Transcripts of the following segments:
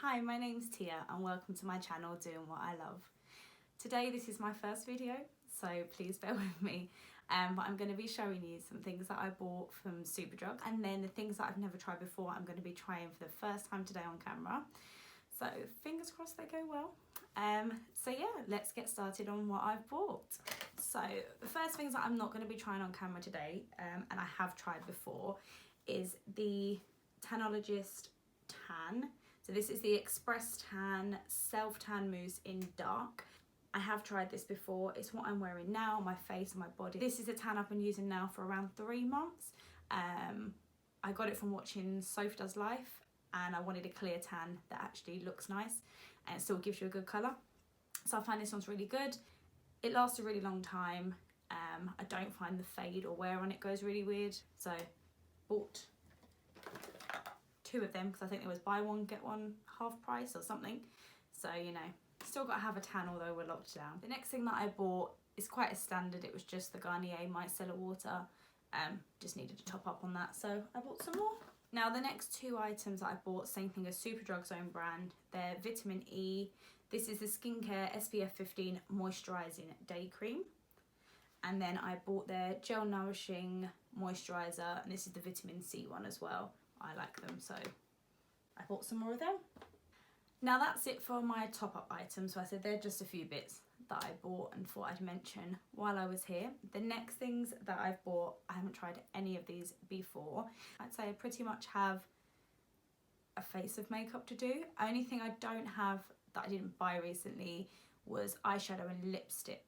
Hi, my name's Tia and welcome to my channel Doing What I Love. Today this is my first video, so please bear with me. But I'm going to be showing you some things that I bought from Superdrug, and then the things that I've never tried before I'm going to be trying for the first time today on camera. So fingers crossed they go well. So yeah, let's get started on what I've bought. So the first things that I'm not going to be trying on camera today, and I have tried before, is the Tanologist Tan. So this is the Express Tan Self Tan Mousse in Dark. I have tried this before. It's what I'm wearing now on my face and my body. This is a tan I've been using now for around 3 months. I got it from watching Soph Does Life, and I wanted a clear tan that actually looks nice and it still gives you a good colour. So I find this one's really good. It lasts a really long time. I don't find the fade or wear on it goes really weird. So bought 2 of them because I think there was buy one get one half price or something. So you know, still got to have a tan although we're locked down. The next thing that I bought is quite a standard. It was just the Garnier Micellar water. Just needed to top up on that, so I bought some more. Now the next 2 items that I bought, same thing as Superdrug's own brand. They're Vitamin E. This is the Skincare SPF 15 Moisturising Day Cream. And then I bought their Gel Nourishing Moisturiser, and this is the Vitamin C one as well. I like them, so I bought some more of them. Now that's it for my top-up items. So I said they're just a few bits that I bought and thought I'd mention while I was here. The next things that I've bought, I haven't tried any of these before. I'd say I pretty much have a face of makeup to do. Only thing I don't have that I didn't buy recently was eyeshadow and lipstick.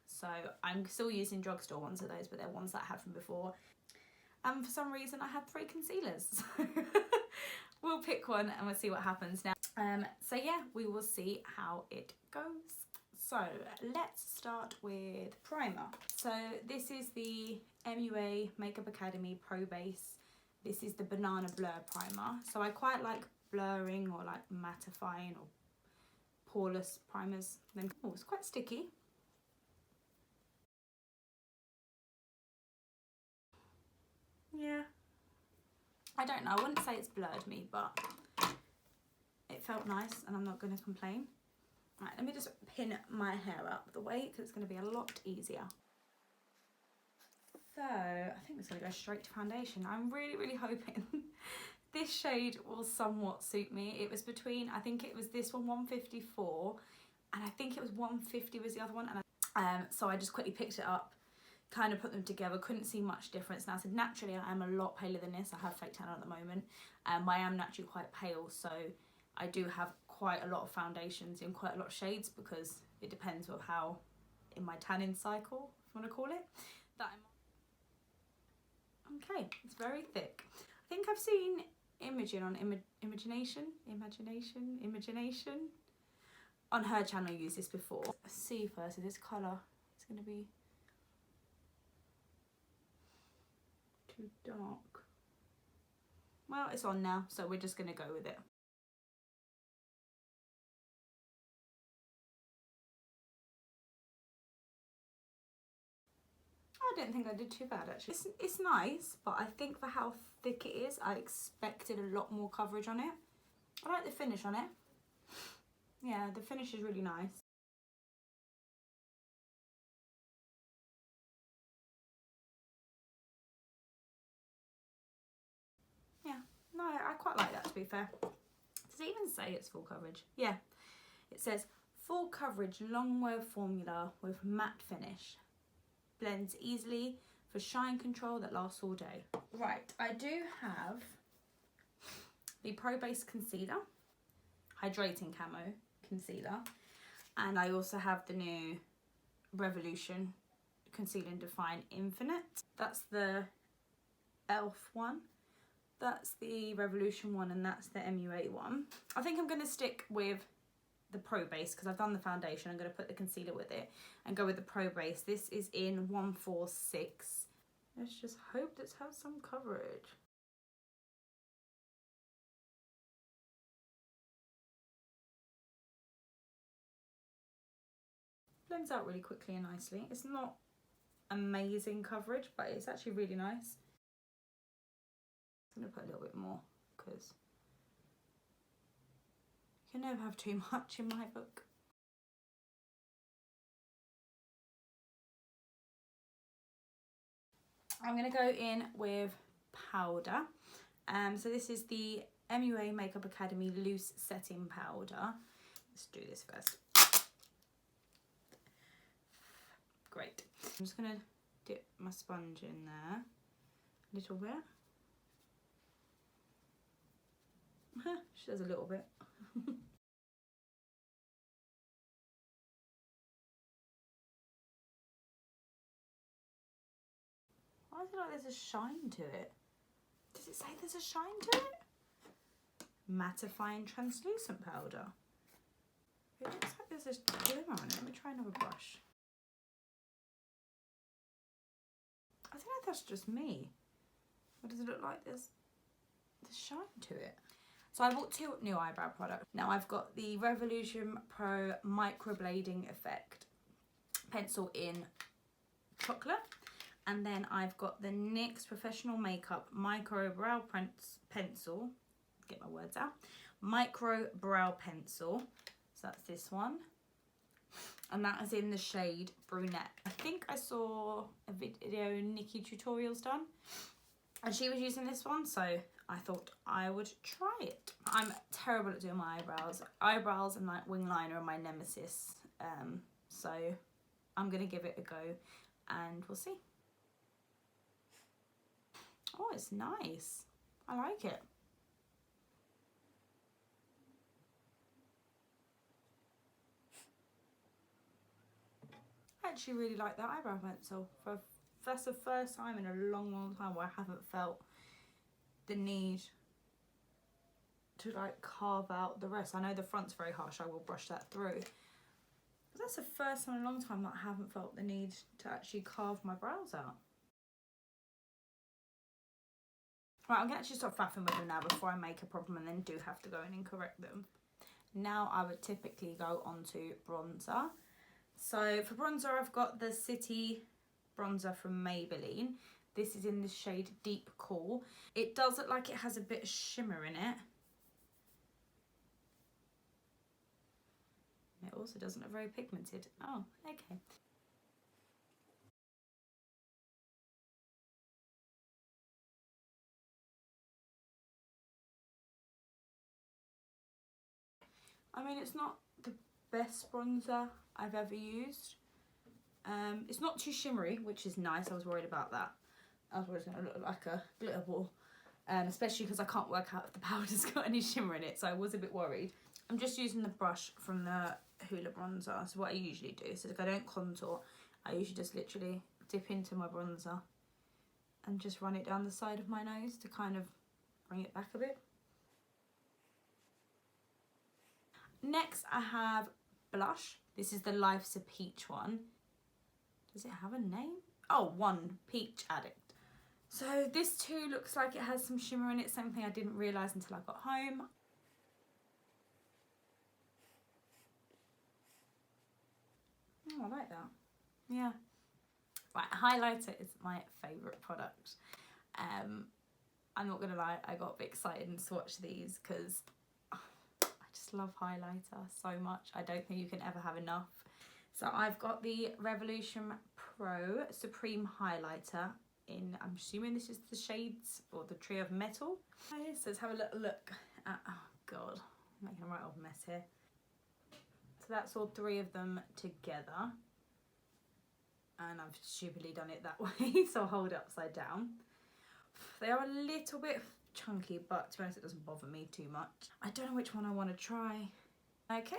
So I'm still using drugstore ones of those, but they're ones that I had from before. And for some reason I had 3 concealers. So we'll pick one and we'll see what happens now. So yeah, we will see how it goes. So let's start with primer. So this is the MUA Makeup Academy Pro Base. This is the Banana Blur primer. So I quite like blurring or like mattifying or poreless primers. Oh, it's quite sticky. Yeah, I don't know, I wouldn't say it's blurred me, but it felt nice and I'm not going to complain. Right, let me just pin my hair out of the way because it's going to be a lot easier. So I think it's going to go straight to foundation. I'm really hoping this shade will somewhat suit me. It was between, I think it was this one 154 and I think it was 150 was the other one, and so I just quickly picked it up, kind of put them together, couldn't see much difference. Now, so naturally I am a lot paler than this. I have fake tan at the moment. I am naturally quite pale, so I do have quite a lot of foundations in quite a lot of shades because it depends on how in my tanning cycle, if you want to call it, that I'm on. Okay, it's very thick. I think I've seen Imogen on Imagination on her channel use this before. Let's see first, so this colour is going to be too dark. Well, it's on now, so we're just going to go with it. I don't think I did too bad actually. It's nice, but I think for how thick it is, I expected a lot more coverage on it. I like the finish on it. Yeah, the finish is really nice. Yeah, no, I quite like that, to be fair. Does it even say it's full coverage? Yeah, it says full coverage long wear formula with matte finish. Blends easily for shine control that lasts all day. Right, I do have the Pro Base Concealer, Hydrating Camo Concealer, and I also have the new Revolution Conceal and Define Infinite. That's the e.l.f. one, that's the Revolution one, and that's the MUA one. I think I'm going to stick with the Pro Base because I've done the foundation. I'm going to put the concealer with it and go with the Pro Base. This is in 146. Let's just hope this has some coverage. Blends out really quickly and nicely. It's not amazing coverage, but it's actually really nice. I'm going to put a little bit more because You can never have too much in my book. I'm going to go in with powder. So this is the MUA Makeup Academy Loose Setting Powder. Let's do this first. Great. I'm just going to dip my sponge in there a little bit. She does a little bit. Why is it like there's a shine to it? Does it say there's a shine to it? Mattifying translucent powder. It looks like there's a glimmer on it. Let me try another brush. I don't know if that's just me. What does it look like? There's shine to it. So I bought 2 new eyebrow products. Now I've got the Revolution Pro Microblading Effect pencil in chocolate. And then I've got the NYX Professional Makeup Micro Brow Pencil. Get my words out. Micro Brow Pencil. So that's this one. And that is in the shade Brunette. I think I saw a video Nikki Tutorials done. And she was using this one, so I thought I would try it. I'm terrible at doing my eyebrows. Eyebrows and like wing liner are my nemesis. So I'm going to give it a go and we'll see. Oh, it's nice. I like it. I actually really like that eyebrow pencil. That's the first time in a long time where I haven't felt the need to like carve out the rest. I know the front's very harsh, I will brush that through. But that's the first time in a long time that I haven't felt the need to actually carve my brows out. Right, I'm going to actually stop faffing with them now before I make a problem and then do have to go in and correct them. Now I would typically go on to bronzer. So for bronzer, I've got the City bronzer from Maybelline. This is in the shade Deep Cool. It does look like it has a bit of shimmer in it. It also doesn't look very pigmented. Oh, okay. I mean, it's not the best bronzer I've ever used. It's not too shimmery, which is nice. I was worried about that. I was worried it's going to look like a glitter ball. Especially because I can't work out if the powder's got any shimmer in it, so I was a bit worried. I'm just using the brush from the Hoola bronzer. So what I usually do, so if I don't contour, I usually just literally dip into my bronzer and just run it down the side of my nose to kind of bring it back a bit. Next I have blush. This is the Life's a Peach one. Does it have a name? Oh, Peach Addict. So this too looks like it has some shimmer in it, something I didn't realise until I got home. Oh, I like that. Yeah. Right, highlighter is my favourite product. I'm not going to lie, I got a bit excited and swatched these because I just love highlighter so much. I don't think you can ever have enough. So I've got the Revolution Pro Supreme Highlighter in, I'm assuming this is the shades or the trio of metal. Okay, so let's have a little look at, oh god, I'm making a right old mess here. So that's all 3 of them together. And I've stupidly done it that way, so I'll hold it upside down. They are a little bit chunky, but to be honest, it doesn't bother me too much. I don't know which one I want to try. Okay.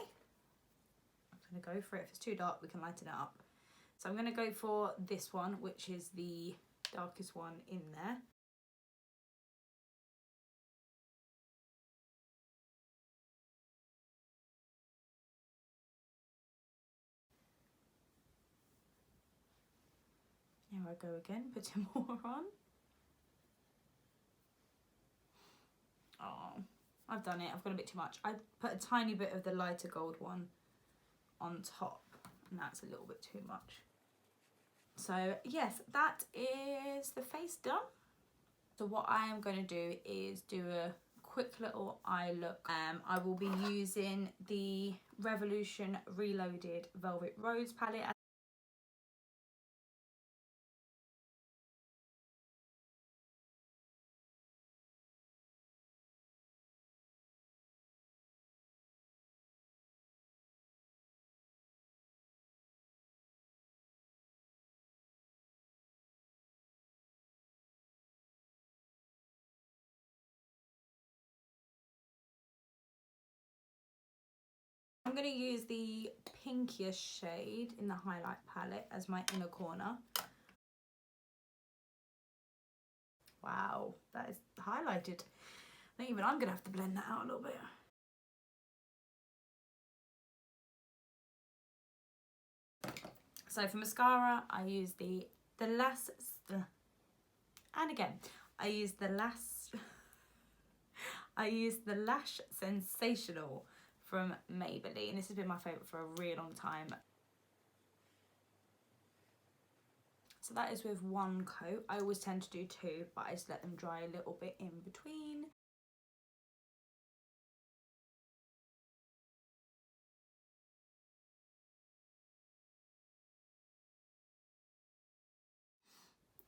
I'm going to go for it. If it's too dark, we can lighten it up. So I'm going to go for this one, which is the darkest one in there. Here I go again, put some more on. Oh, I've done it. I've got a bit too much. I put a tiny bit of the lighter gold one on top, and that's a little bit too much. So yes, that is the face done. So what I am going to do is do a quick little eye look. I will be using the Revolution Reloaded Velvet Rose palette. I'm going to use the pinkiest shade in the highlight palette as my inner corner. Wow, that is highlighted. I think even I'm going to have to blend that out a little bit. So for mascara, I use the Lash, and again, I use the Lash Sensational from Maybelline. This has been my favourite for a really long time. So that is with one coat. I always tend to do two, but I just let them dry a little bit in between.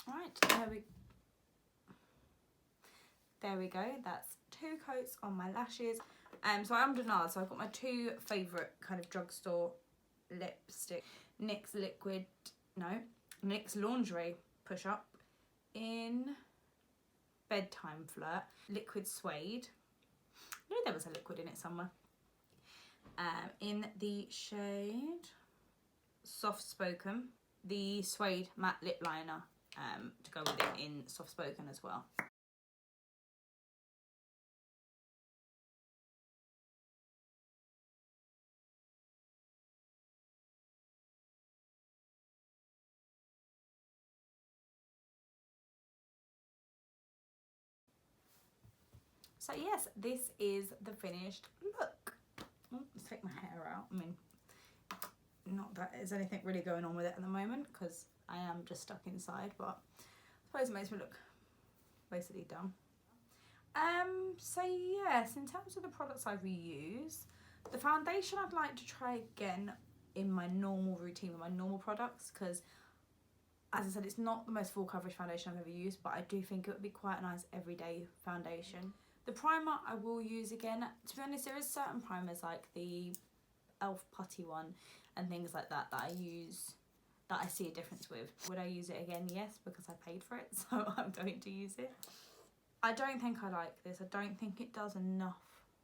Alright, there we go. That's two coats on my lashes. So I'm Denard, so I've got my two favourite kind of drugstore lipstick. NYX Lingerie Push Up in Bedtime Flirt. Liquid Suede. I knew there was a liquid in it somewhere. In the shade Soft Spoken. The Suede Matte Lip Liner to go with it in Soft Spoken as well. So yes, this is the finished look. Oh, let's take my hair out. I mean, not that there's anything really going on with it at the moment because I am just stuck inside, but I suppose it makes me look basically dumb. So yes, in terms of the products I reuse, the foundation I'd like to try again in my normal routine with my normal products, because as I said, it's not the most full coverage foundation I've ever used, but I do think it would be quite a nice everyday foundation. The primer I will use again. To be honest, there is certain primers like the e.l.f. putty one and things like that that I use, that I see a difference with. Would I use it again? Yes, because I paid for it, so I'm going to use it. I don't think I like this. I don't think it does enough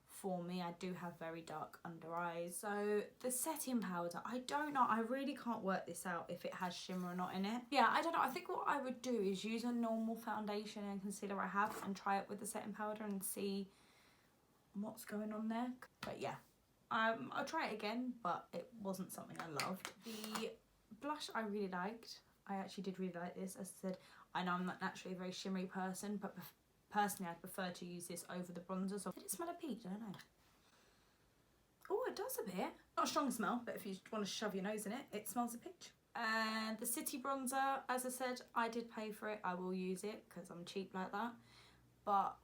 for me. I do have very dark under eyes. So the setting powder, I don't know. I really can't work this out if it has shimmer or not in it. Yeah, I don't know. I think what I would do is use a normal foundation and concealer I have and try it with the setting powder and see what's going on there. But yeah, I'll try it again, but it wasn't something I loved. The blush I really liked. I actually did really like this. As I said, I know I'm not naturally a very shimmery person, but personally I'd prefer to use this over the bronzer. So did it smell of peach? I don't know. Oh, it does a bit. Not a strong smell, but if you want to shove your nose in it, it smells of peach. And the City bronzer, as I said, I did pay for it. I will use it because I'm cheap like that. But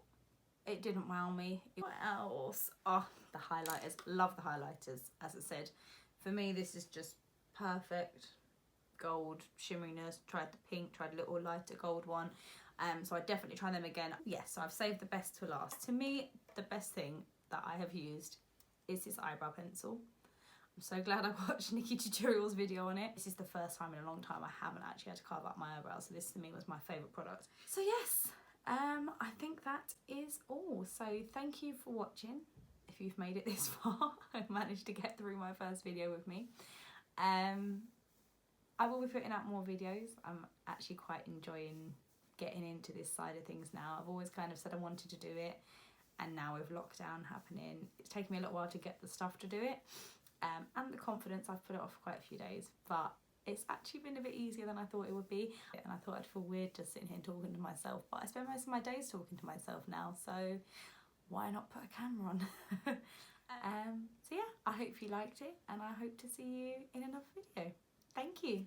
it didn't wow me. What else? Oh, the highlighters. Love the highlighters. As I said, for me this is just perfect. Gold shimmeriness. Tried the pink, tried a little lighter gold one. So I definitely try them again. Yes, so I've saved the best to last. To me, the best thing that I have used is this eyebrow pencil. I'm so glad I watched Nikki Tutorial's video on it. This is the first time in a long time I haven't actually had to carve up my eyebrows, so this to me was my favourite product. So yes, I think that is all. So thank you for watching. If you've made it this far and managed to get through my first video with me. I will be putting out more videos. I'm actually quite enjoying getting into this side of things now. I've always kind of said I wanted to do it, and now with lockdown happening, it's taken me a little while to get the stuff to do it, and the confidence. I've put it off for quite a few days, but it's actually been a bit easier than I thought it would be, and I thought I'd feel weird just sitting here talking to myself, but I spend most of my days talking to myself now, so why not put a camera on? So yeah, I hope you liked it, and I hope to see you in another video. Thank you.